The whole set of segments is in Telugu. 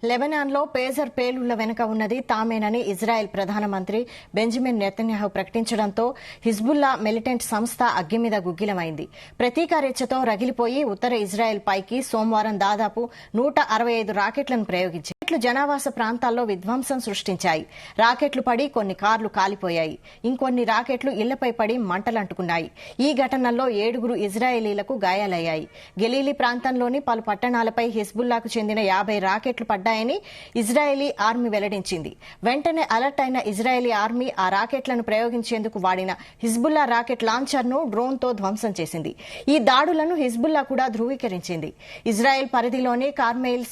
లెబనాన్లో పేజర్ పేలుళ్ల వెనుక ఉన్నది తామేనని ఇజ్రాయెల్ ప్రధానమంత్రి బెంజమిన్ నెతన్యాహు ప్రకటించడంతో హిజ్బుల్లా మిలిటెంట్ సంస్థ అగ్గిమీద గుగ్గిలమైంది. ప్రతీకారేచ్ఛతో రగిలిపోయి ఉత్తర ఇజ్రాయెల్ పైకి సోమవారం దాదాపు 165 రాకెట్లను ప్రయోగించాయి. జనావాస ప్రాంతాల్లో విధ్వంసం సృష్టించాయి. రాకెట్లు పడి కొన్ని కార్లు కాలిపోయాయి. ఇంకొన్ని రాకెట్లు ఇళ్లపై పడి మంటలంటుకున్నాయి. ఈ ఘటనల్లో 7 ఇజ్రాయేలీలకు గాయాలయ్యాయి. గెలీలీ ప్రాంతంలోని పలు పట్టణాలపై హిజ్బుల్లాకు చెందిన 50 రాకెట్లు పడ్డాయని ఇజ్రాయేలీ ఆర్మీ వెల్లడించింది. వెంటనే అలర్ట్ అయిన ఇజ్రాయేలీ ఆర్మీ ఆ రాకెట్లను ప్రయోగించేందుకు వాడిన హిజ్బుల్లా రాకెట్ లాంచర్ను డ్రోన్తో ధ్వంసం చేసింది. ఈ దాడులను హిజ్బుల్లా కూడా ధృవీకరించింది. ఇజ్రాయెల్ పరిధిలోని కార్మెయిల్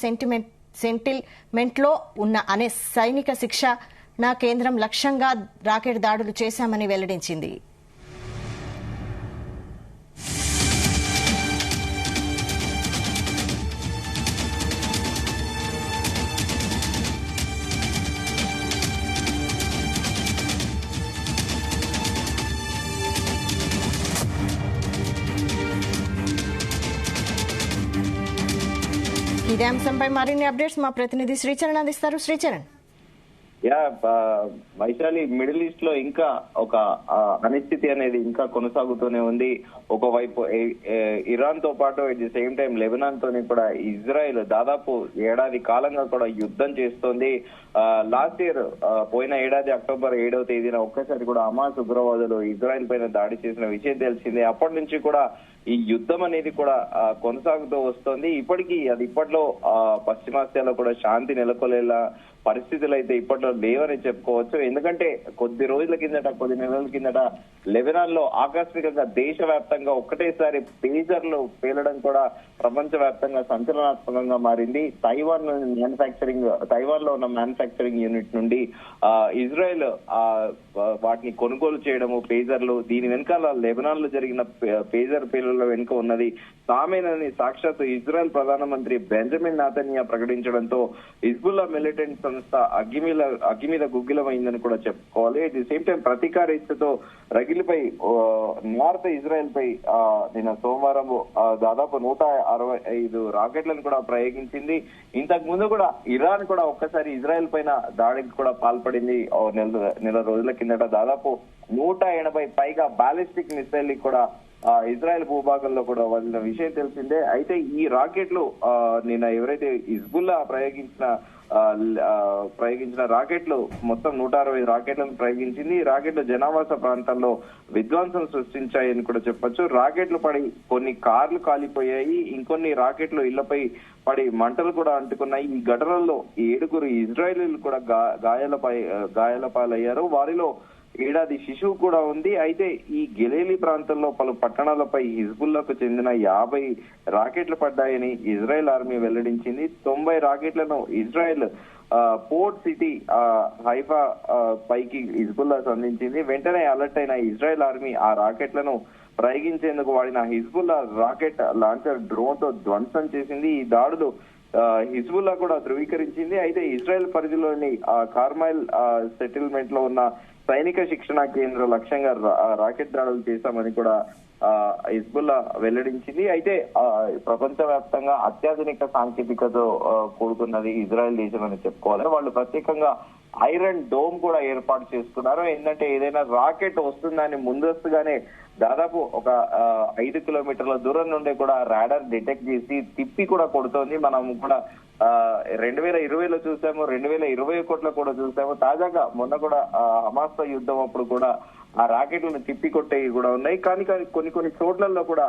సెంటిల్మెంట్లో ఉన్న అనే సైనిక శిక్షణ కేంద్రం లక్ష్యంగా రాకెట్ దాడులు చేశామని వెల్లడించింది. ఇదే అంశంపై మరిన్ని అప్డేట్స్ మా ప్రతినిధి శ్రీచరణ్ అందిస్తారు. శ్రీచరణ్. వైశాలి, మిడిల్ ఈస్ట్ లో ఇంకా ఒక అనిశ్చితి అనేది ఇంకా కొనసాగుతూనే ఉంది. ఒకవైపు ఇరాన్ తో పాటు at the same time Lebanon తోని కూడా ఇజ్రాయెల్ దాదాపు ఏడాది కాలంగా కూడా యుద్ధం చేస్తోంది. లాస్ట్ ఇయర్ పోయిన ఏడాది అక్టోబర్ 7వ తేదీన ఒక్కసారి కూడా హమాస్ ఉగ్రవాదులు ఇజ్రాయెల్ పైన దాడి చేసిన విషయం తెలిసిందే. అప్పటి నుంచి కూడా ఈ యుద్ధం అనేది కూడా కొనసాగుతూ వస్తోంది. ఇప్పటికీ అది ఇప్పట్లో పశ్చిమాసియాలో కూడా శాంతి నెలకొలేలా పరిస్థితులు అయితే ఇప్పట్లో లేవని చెప్పుకోవచ్చు. ఎందుకంటే కొద్ది నెలల కిందట లెబనాన్ లో ఆకస్మికంగా దేశవ్యాప్తంగా ఒక్కటేసారి పేజర్లు పేలడం కూడా ప్రపంచ వ్యాప్తంగా సంచలనాత్మకంగా మారింది. తైవాన్ లో ఉన్న మ్యానుఫ్యాక్చరింగ్ యూనిట్ నుండి ఇజ్రాయెల్ వాటిని కొనుగోలు చేయడము పేజర్లు. దీని వెనకాల లెబనాన్ లో జరిగిన పేజర్ పేలుళ్ల వెనుక ఉన్నది తామేనని సాక్షాత్ ఇజ్రాయెల్ ప్రధానమంత్రి బెంజమిన్ నెతన్యాహు ప్రకటించడంతో హిజ్బుల్లా మిలిటెంట్ సంస్థ అగ్గి మీద గుగ్గిలమైందని కూడా చెప్పుకోవాలి. అట్ ది సేమ్ టైం ప్రతీకారేచ్ఛతో రగిలిపై నార్త్ ఇజ్రాయెల్ పై నిన్న సోమవారం దాదాపు 165 రాకెట్లను కూడా ప్రయోగించింది. ఇంతకు ముందు కూడా ఇరాన్ కూడా ఒక్కసారి ఇజ్రాయెల్ పైన దాడికి కూడా పాల్పడింది. నెల రోజుల కిందట దాదాపు 180 పైగా బాలిస్టిక్ మిసైల్ కూడా ఇజ్రాయెల్ భూభాగంలో కూడా వదిలిన విషయం తెలిసిందే. అయితే ఈ రాకెట్లు నిన్న ఎవరైతే హిజ్బుల్లా ప్రయోగించిన రాకెట్లు మొత్తం 160 రాకెట్లను ప్రయోగించింది. ఈ రాకెట్లు జనావాస ప్రాంతాల్లో విధ్వంసం సృష్టించాయని కూడా చెప్పొచ్చు. రాకెట్లు పడి కొన్ని కార్లు కాలిపోయాయి. ఇంకొన్ని రాకెట్లు ఇళ్లపై పడి మంటలు కూడా అంటుకున్నాయి. ఈ ఘటనల్లో 7 ఇజ్రాయేలీలు కూడా గాయాల పాలయ్యారు. వారిలో ఏడాది శిశువు కూడా ఉంది. అయితే ఈ గెలీలీ ప్రాంతంలో పలు పట్టణాలపై హిజ్బుల్లాకు చెందిన 50 రాకెట్లు పడ్డాయని ఇజ్రాయెల్ ఆర్మీ వెల్లడించింది. 90 రాకెట్లను ఇజ్రాయెల్ పోర్ట్ సిటీ హైఫా పైకి హిజ్బుల్లా సంధించింది. వెంటనే అలర్ట్ అయిన ఇజ్రాయెల్ ఆర్మీ ఆ రాకెట్లను ప్రయోగించేందుకు వాడిన హిజ్బుల్లా రాకెట్ లాంచర్ డ్రోన్ తో ధ్వంసం చేసింది. ఈ దాడులు హిజ్బుల్లా కూడా ధృవీకరించింది. అయితే ఇజ్రాయెల్ పరిధిలోని కార్మైల్ సెటిల్మెంట్ లో ఉన్న సైనిక శిక్షణ కేంద్రం లక్ష్యంగా రాకెట్ దాడులు చేశామని కూడా హిజ్బుల్లా వెల్లడించింది. అయితే ప్రపంచ వ్యాప్తంగా అత్యాధునిక సాంకేతికతో కూడుకున్నది ఇజ్రాయెల్ దేశం అని చెప్పుకోవాలి. వాళ్ళు ప్రత్యేకంగా ఐరన్ డోమ్ కూడా ఏర్పాటు చేసుకున్నారు. ఏంటంటే ఏదైనా రాకెట్ వస్తుందని ముందస్తుగానే దాదాపు ఒక 5 కిలోమీటర్ల దూరం నుండి కూడా రాడార్ డిటెక్ట్ చేసి తిప్పి కూడా కొడుతోంది. మనం కూడా 2020లో చూసాము, 2021లో కూడా చూసాము. తాజాగా మొన్న కూడా హమాస్ తో యుద్ధం అప్పుడు కూడా ఆ రాకెట్లను తిప్పి కొట్టేవి కూడా ఉన్నాయి. కానీ కొన్ని చోట్లలో కూడా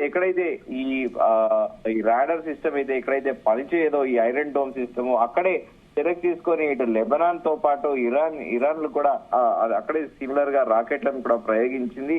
ఎక్కడైతే ఈ రాడార్ సిస్టమ్ అయితే ఎక్కడైతే పనిచేయదో ఈ ఐరన్ డోమ్ సిస్టమ్ అక్కడే సెలెక్ట్ తీసుకొని ఇటు లెబనాన్ తో పాటు ఇరాన్ కూడా అక్కడే సిమిలర్ గా రాకెట్లను కూడా ప్రయోగించింది.